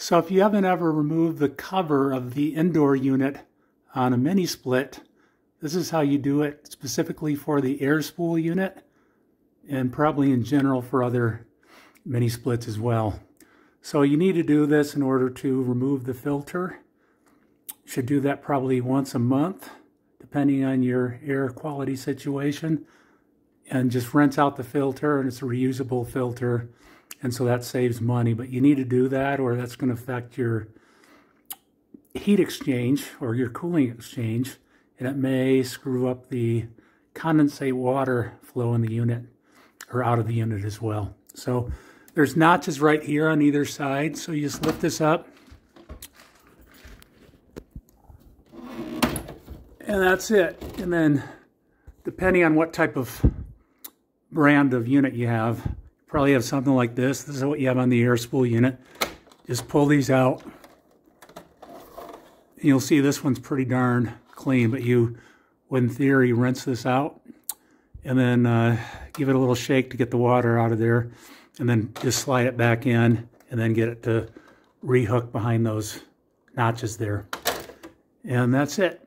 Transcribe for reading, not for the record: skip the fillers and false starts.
So if you haven't ever removed the cover of the indoor unit on a mini split, this is how you do it specifically for the air spool unit and probably in general for other mini splits as well. So you need to do this in order to remove the filter. You should do that probably once a month, depending on your air quality situation. And just rinse out the filter, and it's a reusable filter, and so that saves money. But you need to do that, or that's going to affect your heat exchange or your cooling exchange, and it may screw up the condensate water flow in the unit or out of the unit as well. So there's notches right here on either side, so you just lift this up, and that's it. And then depending on what type of brand of unit you have, you probably have something like this. This is what you have on the air spool unit. Just pull these out. And you'll see this one's pretty darn clean, but you would in theory rinse this out and then give it a little shake to get the water out of there, and then just slide it back in and then get it to rehook behind those notches there. And that's it.